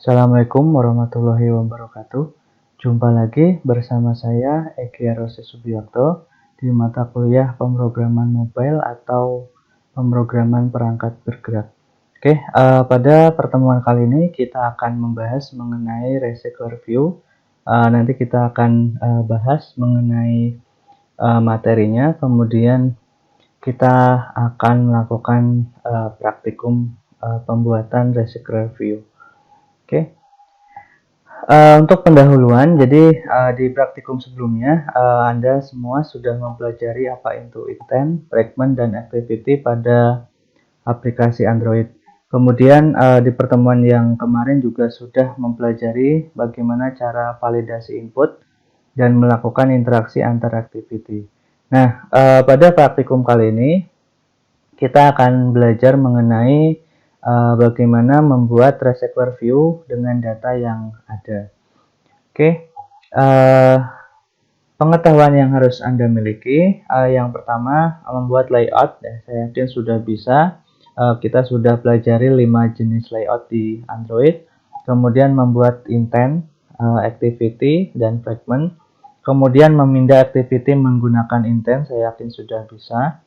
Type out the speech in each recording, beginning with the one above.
Assalamualaikum warahmatullahi wabarakatuh. Jumpa lagi bersama saya Eki Arose Subiakto di mata kuliah pemrograman mobile atau pemrograman perangkat bergerak. Pada pertemuan kali ini kita akan membahas mengenai recycler view. Nanti kita akan bahas mengenai materinya, kemudian kita akan melakukan praktikum pembuatan recycler view. Untuk pendahuluan, jadi di praktikum sebelumnya Anda semua sudah mempelajari apa itu intent, fragment, dan activity pada aplikasi Android. Kemudian di pertemuan yang kemarin juga sudah mempelajari bagaimana cara validasi input dan melakukan interaksi antar activity. Nah, pada praktikum kali ini kita akan belajar mengenai bagaimana membuat recycler view dengan data yang ada. Pengetahuan yang harus Anda miliki, yang pertama membuat layout. Saya yakin sudah bisa. Kita sudah pelajari 5 jenis layout di Android. Kemudian membuat intent, activity, dan fragment. Kemudian memindah activity menggunakan intent, saya yakin sudah bisa.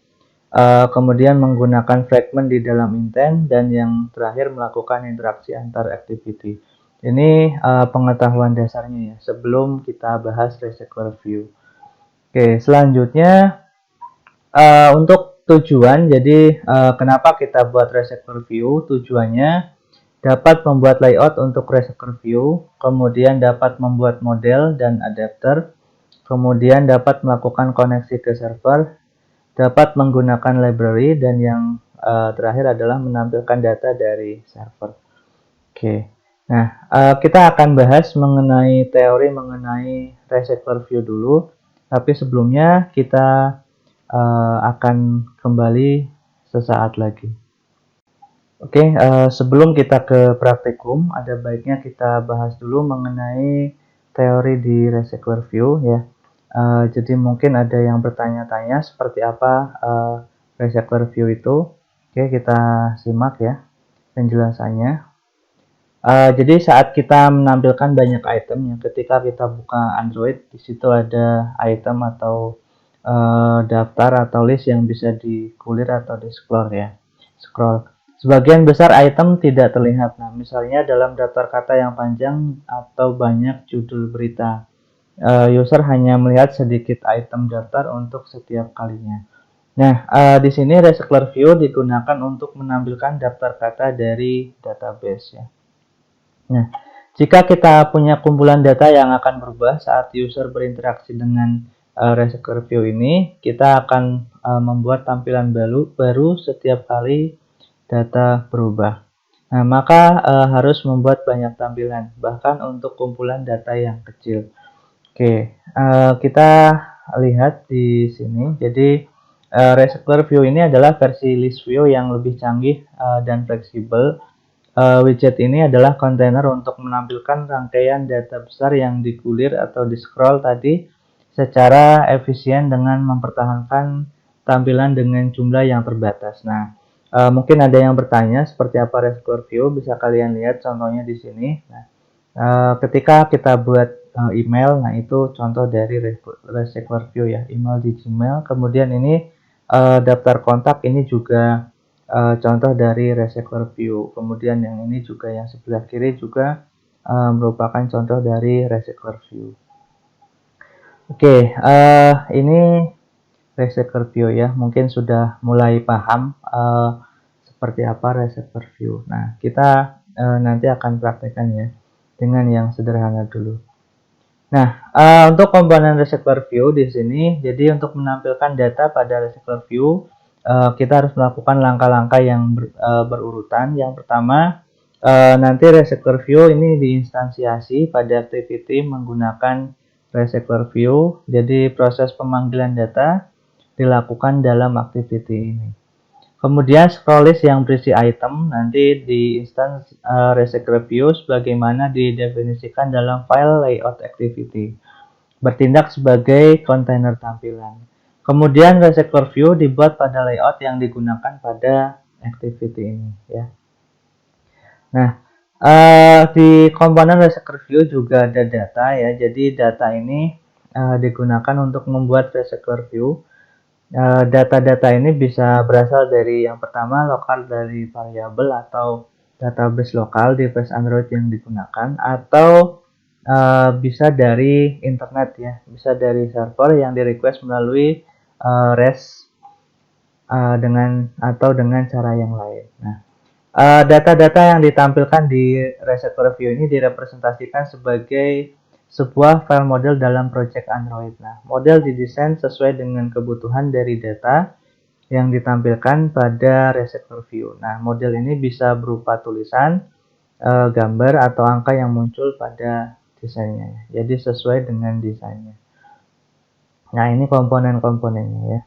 Kemudian menggunakan fragment di dalam intent, dan yang terakhir melakukan interaksi antar activity. Ini pengetahuan dasarnya ya, sebelum kita bahas recycler view. Selanjutnya untuk tujuan, jadi kenapa kita buat recycler view? Tujuannya dapat membuat layout untuk recycler view, kemudian dapat membuat model dan adapter, kemudian dapat melakukan koneksi ke server, dapat menggunakan library, dan yang terakhir adalah menampilkan data dari server. Nah, kita akan bahas mengenai teori mengenai recycler view dulu, tapi sebelumnya kita akan kembali sesaat lagi. Sebelum kita ke praktikum, ada baiknya kita bahas dulu mengenai teori di recycler view ya. Jadi mungkin ada yang bertanya-tanya seperti apa recycler view itu. Kita simak ya penjelasannya. Jadi saat kita menampilkan banyak item, ketika kita buka Android, di situ ada item atau daftar atau list yang bisa dikulir atau di-scroll ya. Sebagian besar item tidak terlihat. Nah, misalnya dalam daftar kata yang panjang atau banyak judul berita. User hanya melihat sedikit item daftar untuk setiap kalinya. Nah, di sini recycler view digunakan untuk menampilkan daftar kata dari database ya. Nah, jika kita punya kumpulan data yang akan berubah saat user berinteraksi dengan recycler view ini, kita akan membuat tampilan baru setiap kali data berubah. Nah, maka harus membuat banyak tampilan, bahkan untuk kumpulan data yang kecil. Kita lihat di sini. Jadi recycler view ini adalah versi list view yang lebih canggih dan fleksibel. Widget ini adalah kontainer untuk menampilkan rangkaian data besar yang dikulir atau di-scroll tadi secara efisien dengan mempertahankan tampilan dengan jumlah yang terbatas. Nah, mungkin ada yang bertanya seperti apa recycler view, bisa kalian lihat contohnya di sini. Nah, ketika kita buat email, nah itu contoh dari recycler view ya, email di Gmail. Kemudian ini daftar kontak, ini juga contoh dari recycler view. Kemudian yang ini juga, yang sebelah kiri juga merupakan contoh dari recycler view. Ini recycler view ya, mungkin sudah mulai paham seperti apa recycler view. Nah, kita nanti akan praktekkan ya dengan yang sederhana dulu. Nah, untuk komponen recycler view di sini, jadi untuk menampilkan data pada recycler view, kita harus melakukan langkah-langkah yang berurutan. Yang pertama, nanti recycler view ini diinstansiasi pada activity menggunakan recycler view. Jadi proses pemanggilan data dilakukan dalam activity ini. Kemudian scroll list yang berisi item nanti di instance recycler view sebagaimana didefinisikan dalam file layout activity. Bertindak sebagai kontainer tampilan. Kemudian recycler view dibuat pada layout yang digunakan pada activity ini ya. Nah, Di komponen Research Review juga ada data ya. Jadi data ini digunakan untuk membuat Research Review. Data-data ini bisa berasal dari yang pertama lokal dari variabel atau database lokal device Android yang digunakan, atau bisa dari internet ya, bisa dari server yang di request melalui REST dengan cara yang lain. Nah, data-data yang ditampilkan di Research Review ini direpresentasikan sebagai sebuah file model dalam project Android. Nah, model didesain sesuai dengan kebutuhan dari data yang ditampilkan pada Research Review. Nah, model ini bisa berupa tulisan, gambar, atau angka yang muncul pada desainnya. Jadi sesuai dengan desainnya. Nah, ini komponen-komponennya ya.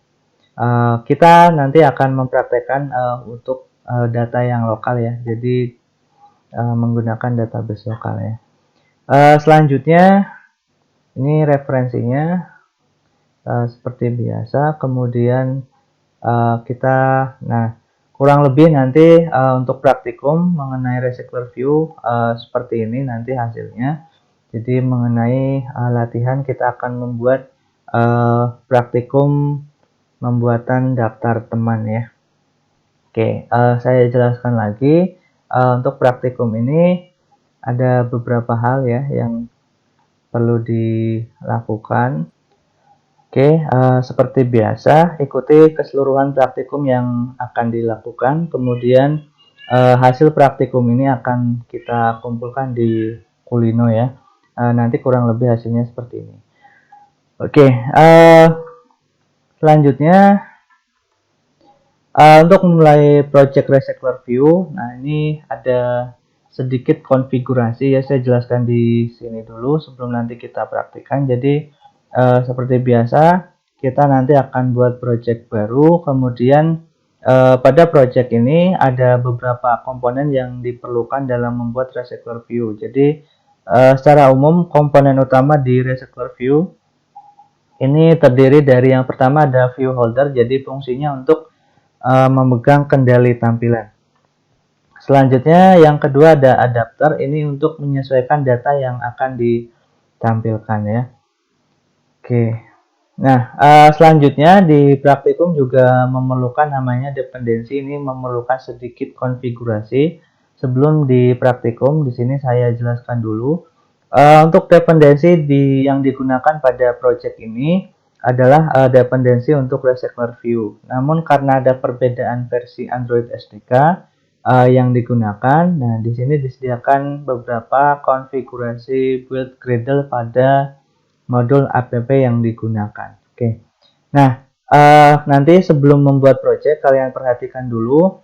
Kita nanti akan mempraktekkan untuk data yang lokal ya. Jadi menggunakan database lokal ya. Selanjutnya ini referensinya seperti biasa. Kemudian kurang lebih nanti untuk praktikum mengenai Research Review seperti ini nanti hasilnya. Jadi mengenai latihan kita akan membuat praktikum pembuatan daftar teman ya. Oke, saya jelaskan lagi. Untuk praktikum ini ada beberapa hal ya yang perlu dilakukan. Oke, seperti biasa, ikuti keseluruhan praktikum yang akan dilakukan. Kemudian hasil praktikum ini akan kita kumpulkan di Kulino ya. Nanti kurang lebih hasilnya seperti ini. Oke, selanjutnya untuk mulai project Research Review, nah ini ada sedikit konfigurasi ya, saya jelaskan di sini dulu sebelum nanti kita praktikkan. Jadi seperti biasa kita nanti akan buat project baru, kemudian pada project ini ada beberapa komponen yang diperlukan dalam membuat Research Review. Jadi secara umum komponen utama di Research Review ini terdiri dari yang pertama ada view holder, jadi fungsinya untuk memegang kendali tampilan. Selanjutnya yang kedua ada adapter, ini untuk menyesuaikan data yang akan ditampilkan ya. Oke. Nah, selanjutnya di praktikum juga memerlukan namanya dependensi, ini memerlukan sedikit konfigurasi. Sebelum di praktikum, di sini saya jelaskan dulu. Untuk dependensi yang digunakan pada project ini adalah dependensi untuk Research Review. Namun karena ada perbedaan versi Android SDK yang digunakan, nah di sini disediakan beberapa konfigurasi build Gradle pada modul app yang digunakan. Oke. Nah, nanti sebelum membuat project kalian perhatikan dulu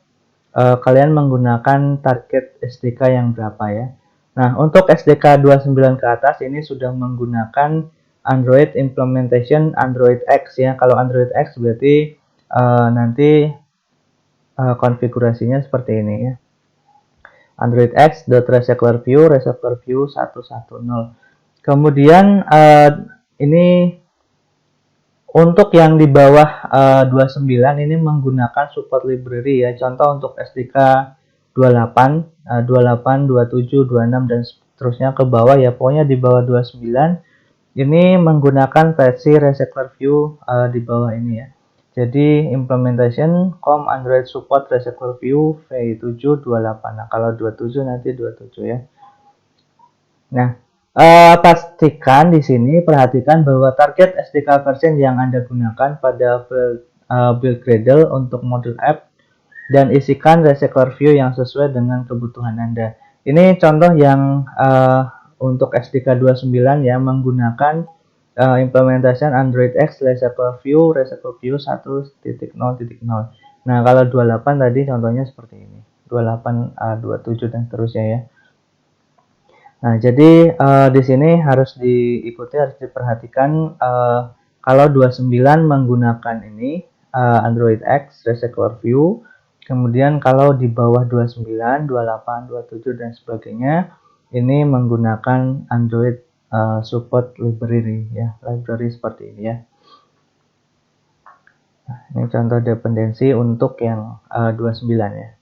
kalian menggunakan target SDK yang berapa ya. Nah, untuk SDK 29 ke atas ini sudah menggunakan Android implementation Android X ya. Kalau Android X berarti nanti konfigurasinya seperti ini ya. Android X.ResearchReview 110. Kemudian ini untuk yang di bawah 29 ini menggunakan support library ya. Contoh untuk SDK 28, 28, 27, 26 dan seterusnya ke bawah ya. Pokoknya di bawah 29 ini menggunakan versi Research Review di bawah ini ya. Jadi implementation com Android support Research Review v728. Nah, kalau 27 nanti 27 ya. Nah, pastikan di sini perhatikan bahwa target SDK version yang Anda gunakan pada build Gradle untuk modul app dan isikan Research Review yang sesuai dengan kebutuhan Anda. Ini contoh yang untuk SDK 29 ya, menggunakan implementation Android X Research Review 1.0.0. Nah, kalau 28 tadi contohnya seperti ini. 28, 27 dan seterusnya ya. Nah, jadi di sini harus diikuti, harus diperhatikan kalau 29 menggunakan ini Android X Research Review. Kemudian kalau di bawah 29, 28, 27 dan sebagainya ini menggunakan Android support library ya, library seperti ini ya. Nah, ini contoh dependensi untuk yang 29 ya.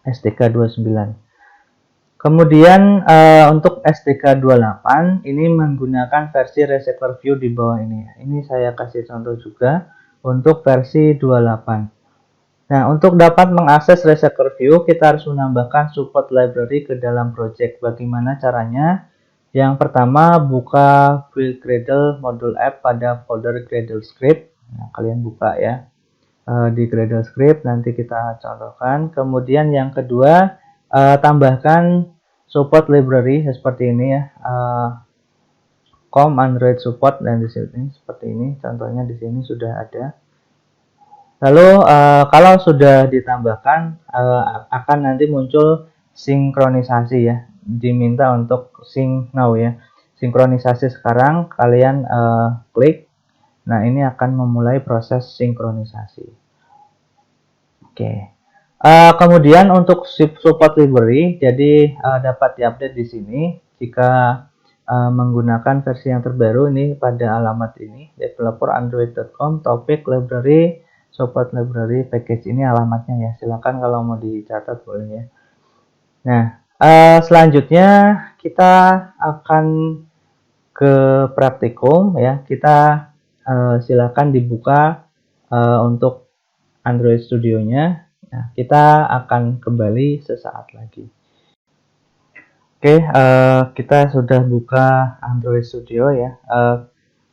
SDK 29. Kemudian untuk SDK 28 ini menggunakan versi Recycler View di bawah ini. Ini saya kasih contoh juga untuk versi 28. Nah, untuk dapat mengakses Recycler View, kita harus menambahkan support library ke dalam project. Bagaimana caranya? Yang pertama, buka Build Gradle module app pada folder Gradle script. Nah, kalian buka ya di Gradle script, nanti kita contohkan. Kemudian yang kedua, tambahkan support library seperti ini ya, com Android support, dan di sini seperti ini contohnya, di sini sudah ada. Lalu kalau sudah ditambahkan akan nanti muncul sinkronisasi ya, diminta untuk sync now ya, sinkronisasi sekarang. Kalian klik, nah ini akan memulai proses sinkronisasi. Oke. Kemudian untuk support library, jadi dapat diupdate di sini jika menggunakan versi yang terbaru ini pada alamat ini, developerandroid.com, topik library, support library package, ini alamatnya ya. Silakan kalau mau dicatat boleh ya. Nah, selanjutnya kita akan ke praktikum ya. Kita silakan dibuka untuk Android Studio-nya. Nah, kita akan kembali sesaat lagi. Oke, kita sudah buka Android Studio ya.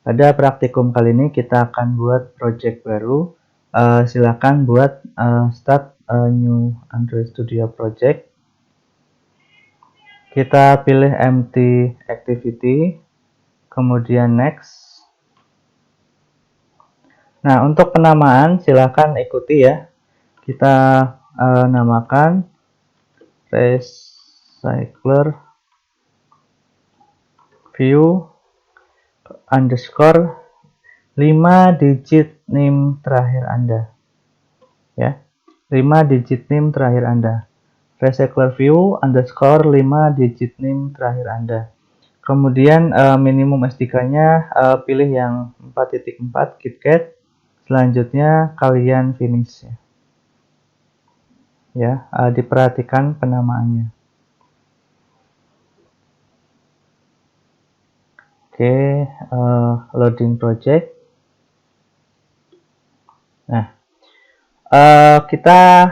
Pada praktikum kali ini kita akan buat project baru. Silakan buat start a new Android Studio project. Kita pilih empty activity, kemudian next. Nah, untuk penamaan silakan ikuti ya. Kita namakan Recycler View underscore 5 digit NIM terakhir Anda. Ya, 5 digit NIM terakhir Anda. Recycler View underscore 5 digit NIM terakhir Anda. Kemudian minimum SDK-nya pilih yang 4.4 KitKat. Selanjutnya kalian finish ya. Ya, diperhatikan penamaannya. Oke, loading project. Nah, kita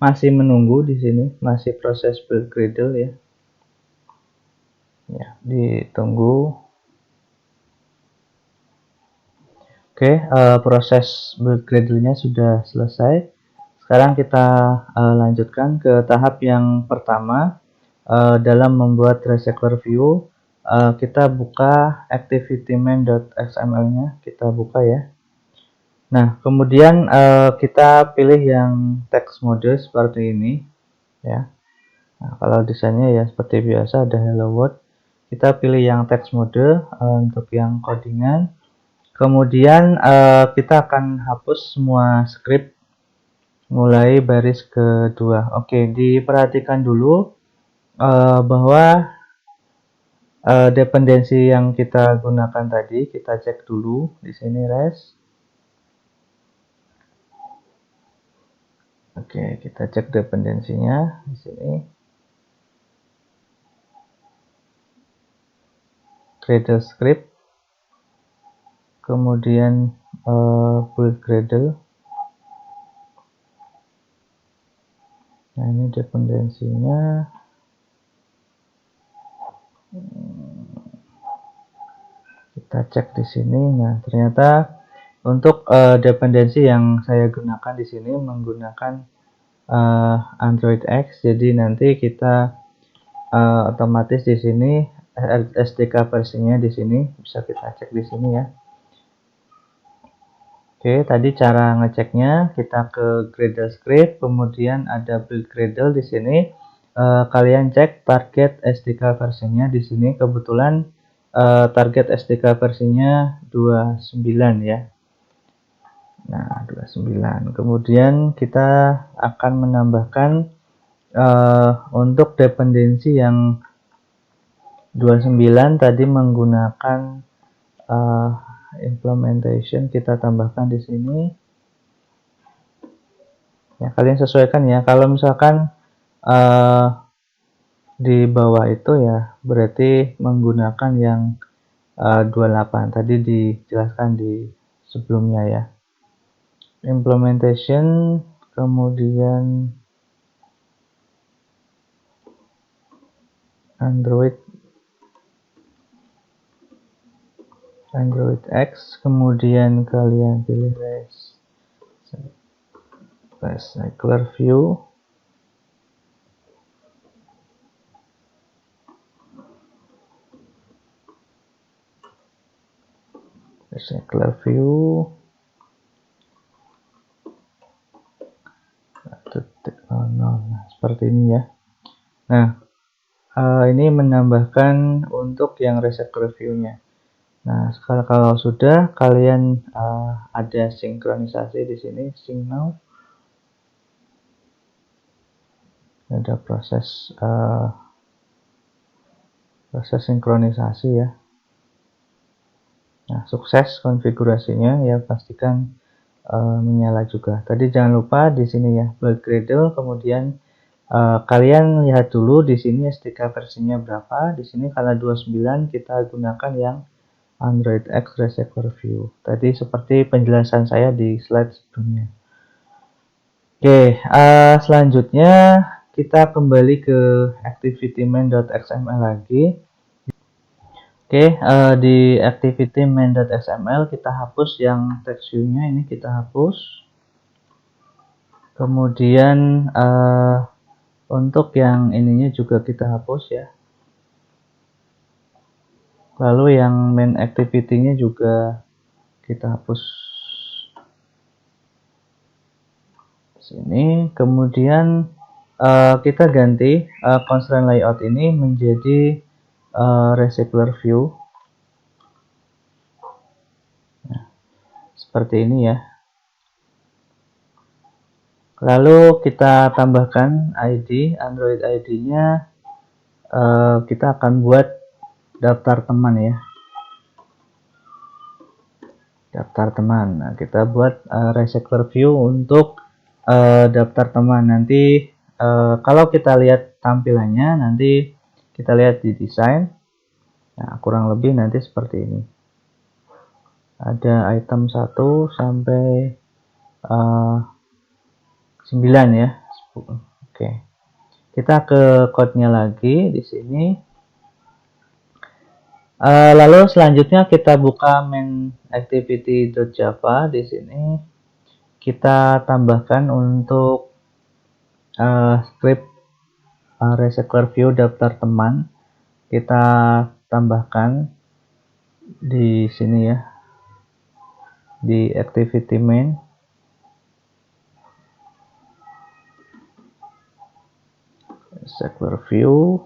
masih menunggu di sini, masih proses build Gradle ya. Ya, ditunggu. Oke, proses build Gradle-nya sudah selesai. Sekarang kita lanjutkan ke tahap yang pertama. Dalam membuat Recycler View, kita buka activity main.xml-nya, kita buka ya. Nah, kemudian kita pilih yang text mode seperti ini ya. Nah, kalau desainnya ya seperti biasa ada hello world. Kita pilih yang text mode untuk yang codingan. Kemudian kita akan hapus semua script mulai baris kedua. Oke, diperhatikan dulu bahwa dependensi yang kita gunakan tadi, kita cek dulu di sini res. Oke, kita cek dependensinya di sini. Gradle script, kemudian build Gradle. Nah, ini dependensinya. Kita cek di sini. Nah, ternyata untuk dependensi yang saya gunakan di sini menggunakan Android X. Jadi nanti kita otomatis di sini SDK versinya di sini bisa kita cek di sini ya. Oke, tadi cara ngeceknya kita ke Gradle script, kemudian ada build Gradle di sini. Kalian cek target SDK versinya di sini. Kebetulan target SDK versinya 29 ya. Nah, 29. Kemudian kita akan menambahkan untuk dependensi yang 29 tadi menggunakan implementation, kita tambahkan di sini. Ya, kalian sesuaikan ya. Kalau misalkan di bawah itu ya berarti menggunakan yang 28 tadi dijelaskan di sebelumnya ya. Implementation, kemudian Android X, kemudian kalian pilih Recycler View. Recycler View. Nah, seperti ini ya. Nah, ini menambahkan untuk yang Recycler View-nya. Nah, kalau sudah kalian ada sinkronisasi di sini, sync now. Ada proses sinkronisasi ya. Nah, sukses konfigurasinya ya, pastikan menyala juga. Tadi jangan lupa di sini ya, build Gradle, kemudian kalian lihat dulu di sini SDK versinya berapa. Di sini karena 29 kita gunakan yang Android X Recycler View. Tadi seperti penjelasan saya di slide sebelumnya. Oke, selanjutnya kita kembali ke activity-main.xml lagi. Oke, di activity-main.xml kita hapus yang text view-nya, ini kita hapus. Kemudian untuk yang ininya juga kita hapus ya. Lalu yang main activity-nya juga kita hapus. Sini, kemudian kita ganti constraint layout ini menjadi Recycler View. Nah, seperti ini ya. Lalu kita tambahkan ID, Android ID-nya kita akan buat daftar teman ya. Daftar teman. Nah, kita buat Recycler View untuk daftar teman. Nanti kalau kita lihat tampilannya, nanti kita lihat di desain. Nah, kurang lebih nanti seperti ini. Ada item 1 sampai 9 ya. Oke. Kita ke code-nya lagi di sini. Lalu selanjutnya kita buka main activity.java di sini. Kita tambahkan untuk script Recycler View daftar teman. Kita tambahkan di sini ya. Di activity main. Recycler View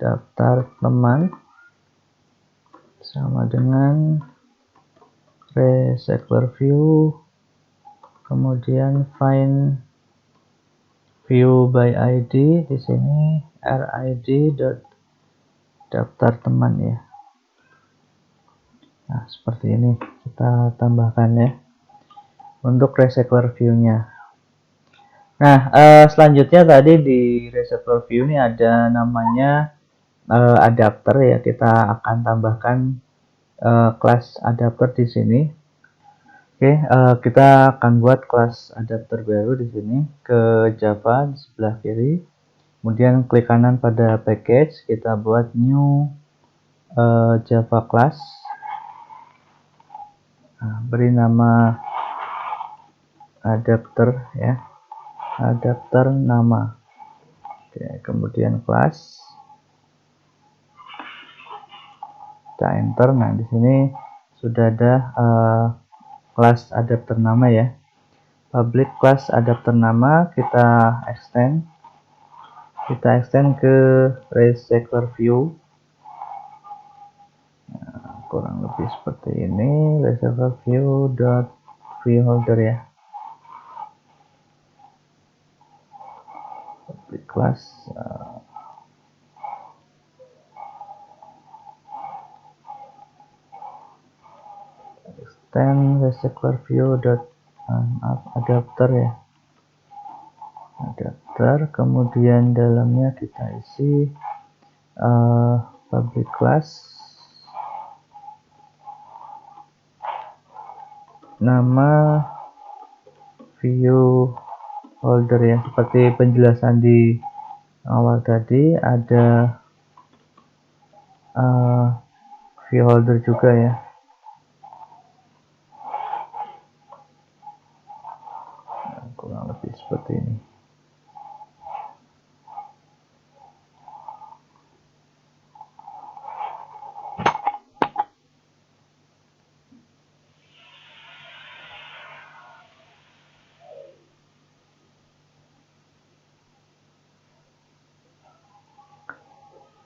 daftar teman sama dengan Recycler View, kemudian find view by ID di sini rid daftar teman ya. Nah, seperti ini kita tambahkan ya untuk Recycler View-nya. Nah, selanjutnya tadi di Recycler View ini ada namanya adapter ya. Kita akan tambahkan kelas adapter di sini. Oke, kita akan buat kelas adapter baru di sini ke Java di sebelah kiri. Kemudian klik kanan pada package, kita buat new Java class. Nah, beri nama adapter ya, adapter nama. Oke, kemudian class. Kita enter. Nah, di sini sudah ada kelas adapter nama ya. Public class adapter nama kita extend. Kita extend ke Recycler View. Nah, kurang lebih seperti ini. Recycler View dot freeholder ya. Public class. Extend Recycler View dot adapter ya. Adapter filter, kemudian dalamnya kita isi public class, nama view holder ya, seperti penjelasan di awal tadi, ada view holder juga ya. Kurang lebih seperti ini.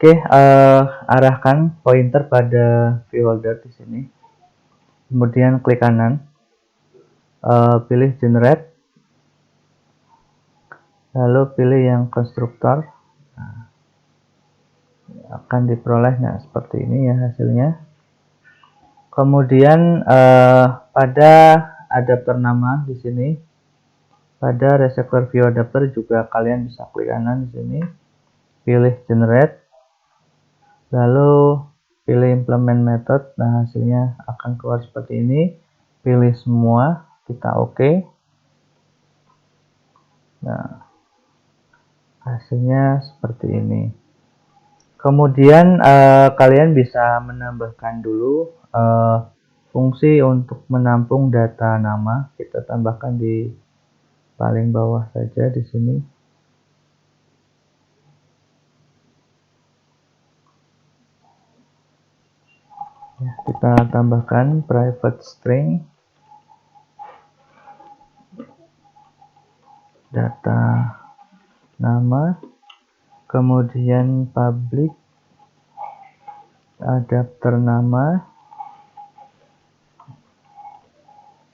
Oke, arahkan pointer pada view holder di sini. Kemudian klik kanan, pilih generate, lalu pilih yang konstruktor. Nah, akan diperoleh seperti ini ya hasilnya. Kemudian pada adapter nama di sini, pada reservoir view adapter juga kalian bisa klik kanan di sini, pilih generate, lalu pilih implement method. Nah, hasilnya akan keluar seperti ini. Pilih semua, kita oke. Nah, hasilnya seperti ini. Kemudian kalian bisa menambahkan dulu fungsi untuk menampung data nama. Kita tambahkan di paling bawah saja di sini. Ya, kita tambahkan private string data nama, kemudian public adapter nama,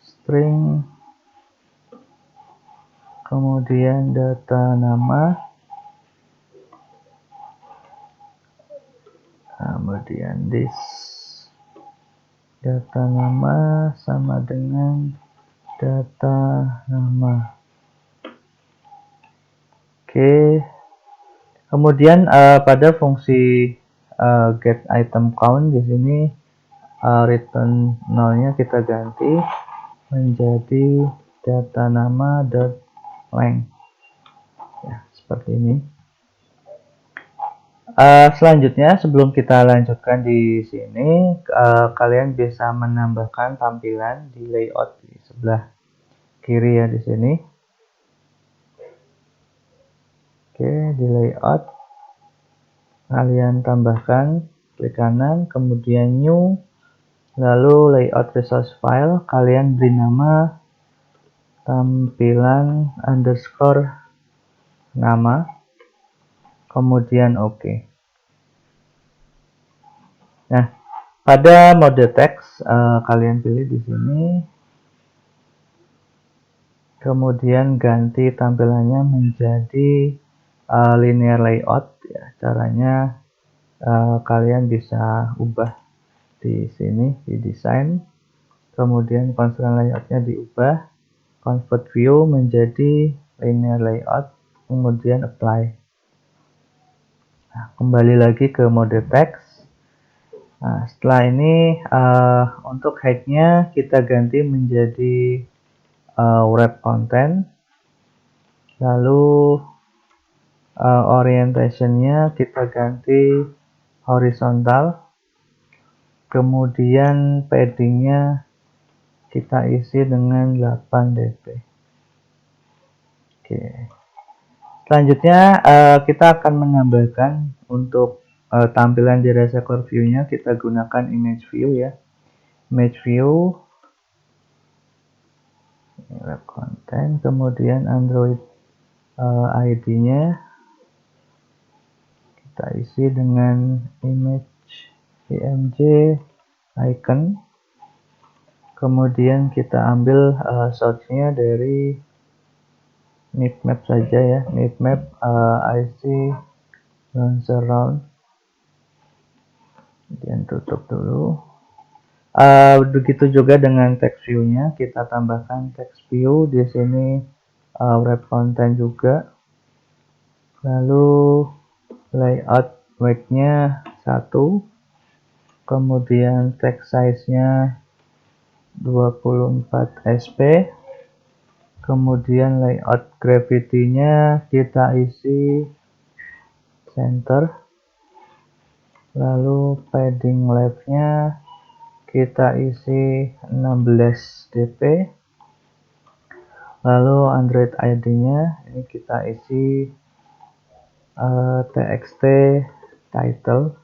string, kemudian data nama, kemudian this data nama sama dengan data nama. Oke. Kemudian pada fungsi get item count di sini return 0-nya kita ganti menjadi data nama .length. Ya, seperti ini. Selanjutnya, sebelum kita lanjutkan di sini, kalian bisa menambahkan tampilan di layout di sebelah kiri ya di sini. Oke, di layout kalian tambahkan, klik kanan, kemudian new, lalu layout resource file, kalian beri nama tampilan underscore nama, kemudian oke. Nah, pada mode teks kalian pilih di sini, kemudian ganti tampilannya menjadi linear layout. Ya, caranya kalian bisa ubah di sini di desain, kemudian constraint layoutnya diubah, convert view menjadi linear layout, kemudian apply. Nah, kembali lagi ke mode teks. Nah, setelah ini untuk height-nya kita ganti menjadi wrap content, lalu orientation-nya kita ganti horizontal, kemudian padding-nya kita isi dengan 8 dp. Oke. Selanjutnya kita akan menambahkan untuk tampilan di reservoir view-nya, kita gunakan image view ya. Image view, wrap content, kemudian Android ID-nya kita isi dengan image img icon, kemudian kita ambil source-nya dari mipmap saja ya, mipmap IC launcher round, kemudian tutup dulu. Begitu juga dengan text view-nya, kita tambahkan text view di sini, wrap content juga, lalu layout weight-nya 1, kemudian text size-nya 24 sp, kemudian layout gravity-nya kita isi center, lalu padding left-nya kita isi 16 dp, lalu Android ID-nya ini kita isi txt title.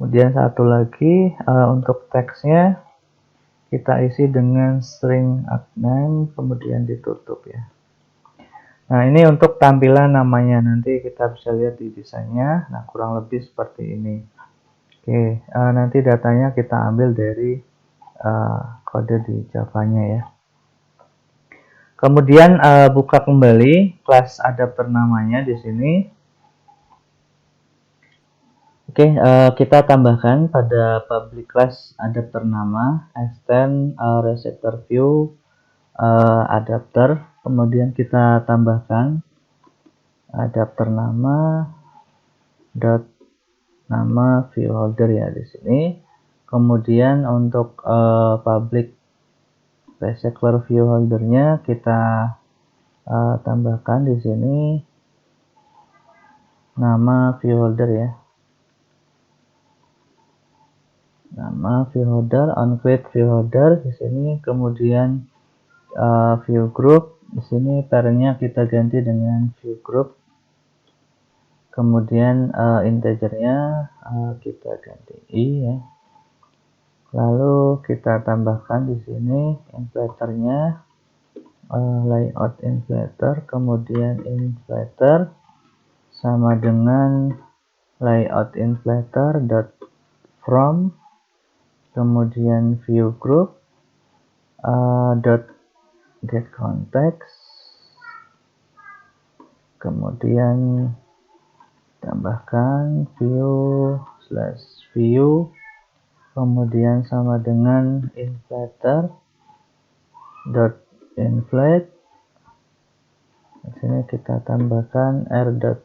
Kemudian satu lagi untuk teksnya kita isi dengan string name, kemudian ditutup ya. Nah, ini untuk tampilan namanya, nanti kita bisa lihat di desainnya. Nah, kurang lebih seperti ini. Oke, nanti datanya kita ambil dari kode di Java-nya ya. Kemudian buka kembali kelas adapter namanya di sini. Oke, kita tambahkan pada public class adapter nama extend receptor view adapter, kemudian kita tambahkan adapter nama dot nama view holder ya di sini. Kemudian untuk public receptor view holdernya kita tambahkan di sini nama view holder ya. Nama view holder, onCreate view holder di sini, kemudian view group di sini parentnya kita ganti dengan view group, kemudian integernya kita ganti i ya, lalu kita tambahkan di sini inflatornya layout inflator, kemudian inflator sama dengan layout inflator dot from, kemudian view group dot get context, kemudian tambahkan view slash view, kemudian sama dengan inflator dot inflate. Di sini kita tambahkan r dot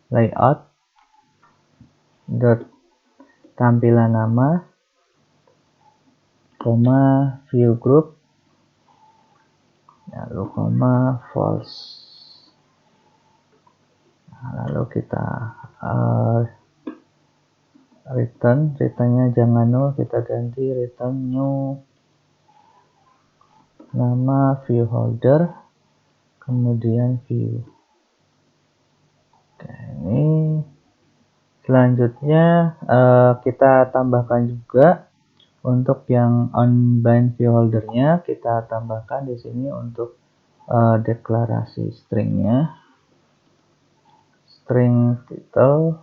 layout dot tampilan nama, koma view group, lalu koma false. Nah, lalu kita returnnya jangan null, kita ganti return new nama view holder, kemudian view. Oke, ini selanjutnya kita tambahkan juga untuk yang onBind view holdernya, kita tambahkan di sini untuk deklarasi stringnya, string title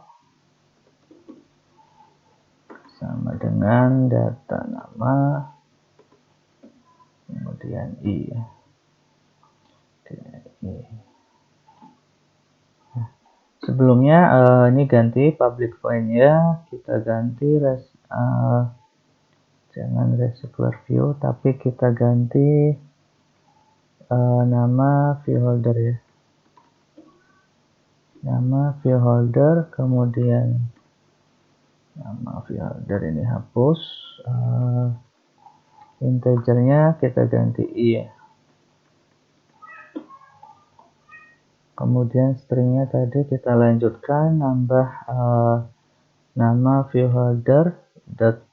sama dengan data nama, kemudian i ya. Oke, i. Nah, sebelumnya ini ganti public void ya, kita ganti jangan reservoir view, tapi kita ganti nama view holder ya, nama view holder, kemudian nama view holder ini hapus, integernya kita ganti i ya, kemudian stringnya tadi kita lanjutkan nambah nama view holder dot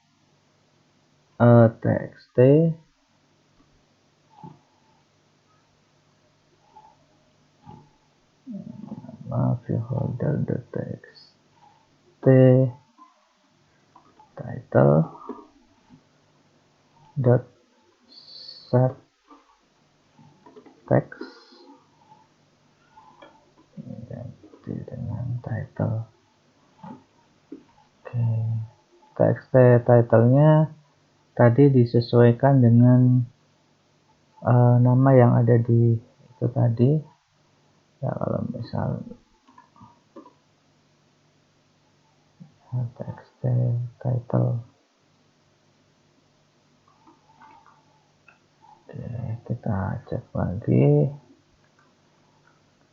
txt, nama view holder dot txt title dot set text, ganti dengan title. Oke, txt titlenya tadi disesuaikan dengan nama yang ada di itu tadi ya. Kalau misal txt title, oke, kita cek lagi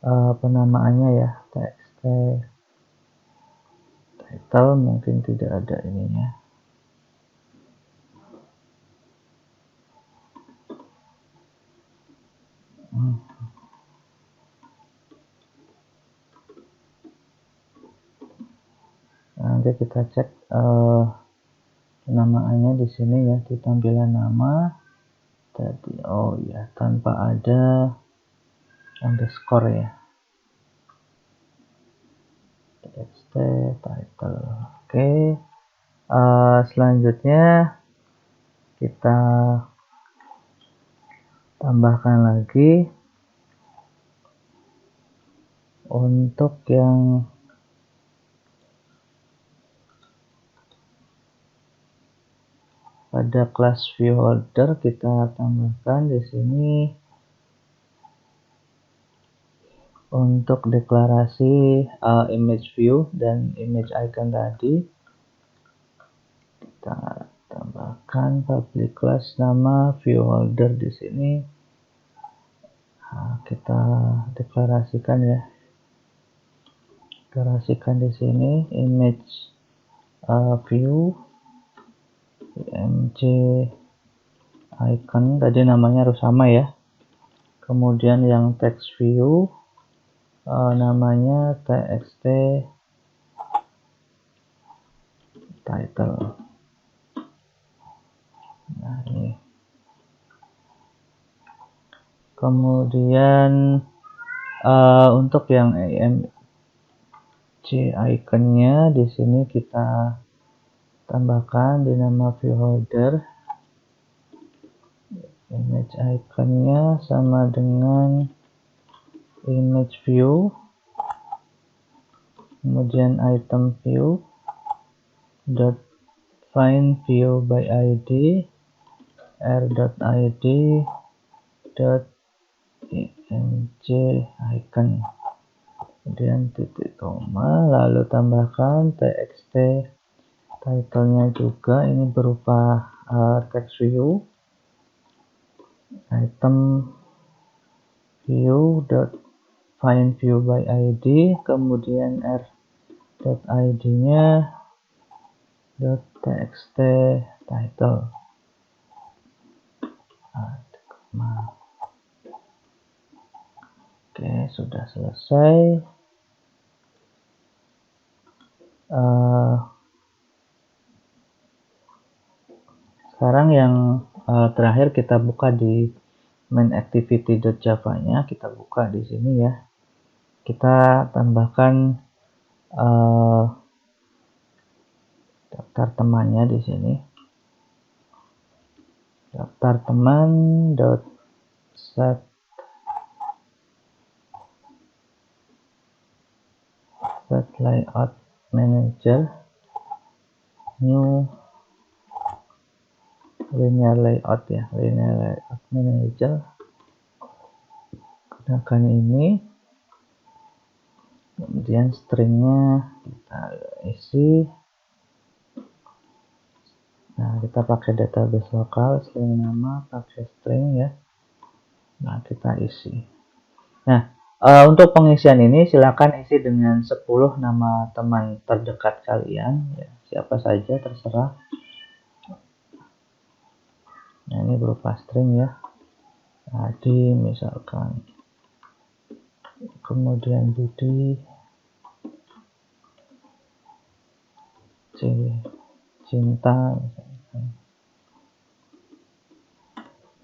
penamaannya ya, txt title mungkin tidak ada ininya. Nanti kita cek penamaannya di sini ya, di tampilan nama tadi. Oh ya, tanpa ada underscore ya, txt title. Oke. Selanjutnya kita tambahkan lagi untuk yang pada kelas view holder, kita tambahkan di sini untuk deklarasi image view dan image icon tadi. Kita tambahkan public class nama view holder di sini. Nah, kita deklarasikan ya. Deklarasikan di sini image view img icon tadi namanya harus sama ya. Kemudian yang text view namanya txt title. Nah ini. Kemudian untuk yang img iconnya di sini kita tambahkan di nama view holder. Image iconnya sama dengan image view, kemudian item view dot find view by id r.id dot img icon, kemudian titik koma, lalu tambahkan txt title-nya juga, ini berupa text view, item view dot find view by id, kemudian r.id nya dot txt title. Oke, sudah selesai. Sekarang yang terakhir kita buka di main activity.java-nya, kita buka di sini ya. Kita tambahkan daftar temannya di sini. Daftar teman dot set layout manager new linear layout ya, linear layout manager. Gunakan ini, kemudian stringnya kita isi. Nah, kita pakai database lokal, string nama pakai string ya. Nah, kita isi. Nah, untuk pengisian ini silakan isi dengan 10 nama teman terdekat kalian ya, siapa saja terserah. Nah, ini berupa string ya. Adi misalkan, kemudian Budi, Cinta misalkan.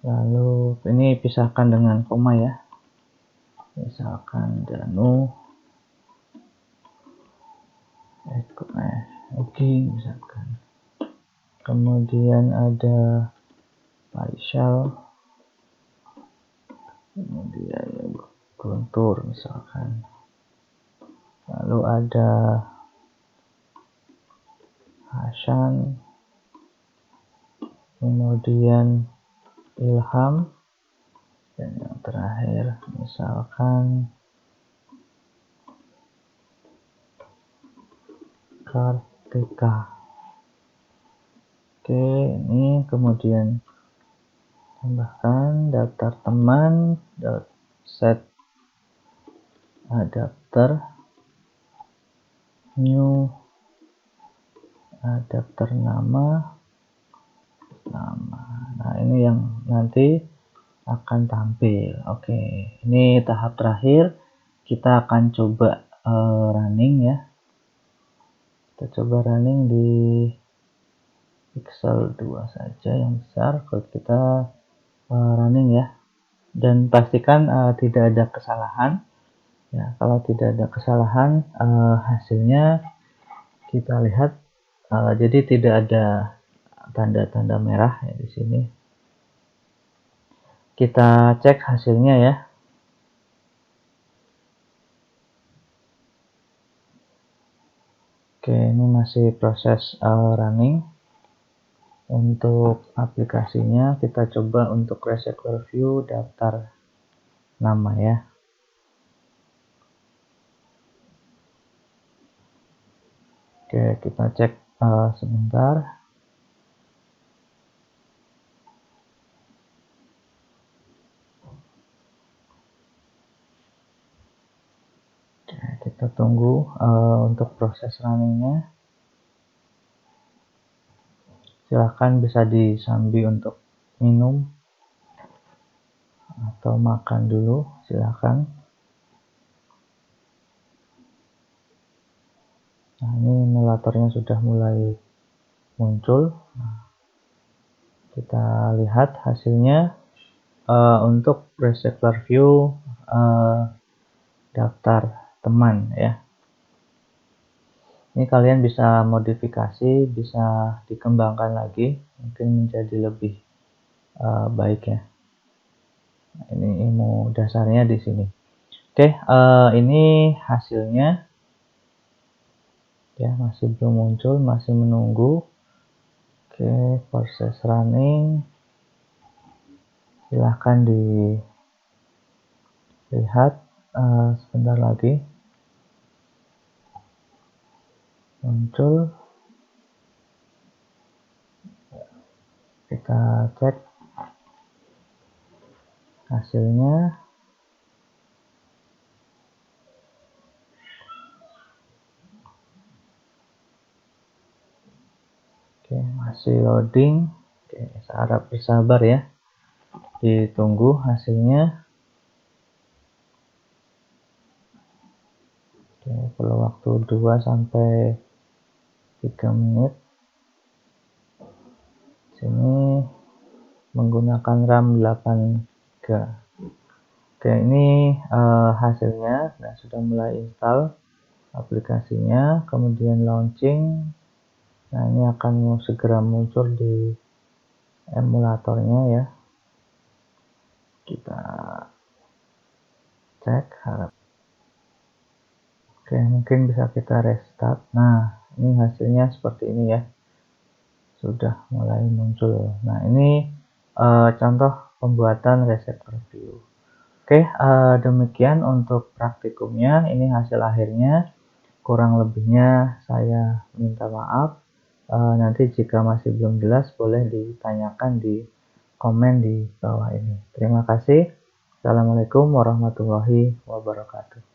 Lalu ini pisahkan dengan koma ya, misalkan Danu, Egi misalkan. Kemudian ada Faisal, kemudian Guntur misalkan. Lalu ada Hasan, kemudian Ilham, dan yang terakhir misalkan Kartika. Oke, ini kemudian tambahkan daftar teman dot set adapter, new adapter nama. Nah, ini yang nanti akan tampil. Oke, ini tahap terakhir. Kita akan coba running ya. Kita coba running di pixel 2 saja yang besar. Kalau kita running ya, dan pastikan tidak ada kesalahan ya. Kalau tidak ada kesalahan, hasilnya kita lihat, jadi tidak ada tanda-tanda merah ya di sini. Kita cek hasilnya ya. Oke, ini masih proses running. Untuk aplikasinya kita coba untuk Reservoir View daftar nama ya. Oke, kita cek sebentar. Oke, kita tunggu untuk proses runningnya. Silahkan bisa disambi untuk minum atau makan dulu, silahkan. Nah, ini emulatornya sudah mulai muncul. Nah, kita lihat hasilnya untuk Reservoir View daftar teman ya. Ini kalian bisa modifikasi, bisa dikembangkan lagi, mungkin menjadi lebih baik ya. Nah, ini ilmu dasarnya di sini. Oke, ini hasilnya ya, masih belum muncul, masih menunggu. Oke, proses running. Silahkan dilihat sebentar lagi. Muncul. Kita cek hasilnya. Oke, masih loading. Oke, harap bersabar ya, ditunggu hasilnya. Oke, perlu waktu 2 sampai 3 menit. Sini menggunakan RAM 8GB. Oke, ini hasilnya. Nah, sudah mulai install aplikasinya, kemudian launching. Nah, ini akan segera muncul di emulatornya ya. Kita cek, harap. Oke, mungkin bisa kita restart. Nah, ini hasilnya seperti ini ya. Sudah mulai muncul. Nah, ini contoh pembuatan Reservoir View. Oke, demikian untuk praktikumnya. Ini hasil akhirnya. Kurang lebihnya saya minta maaf. Nanti jika masih belum jelas, boleh ditanyakan di komen di bawah ini. Terima kasih. Assalamualaikum warahmatullahi wabarakatuh.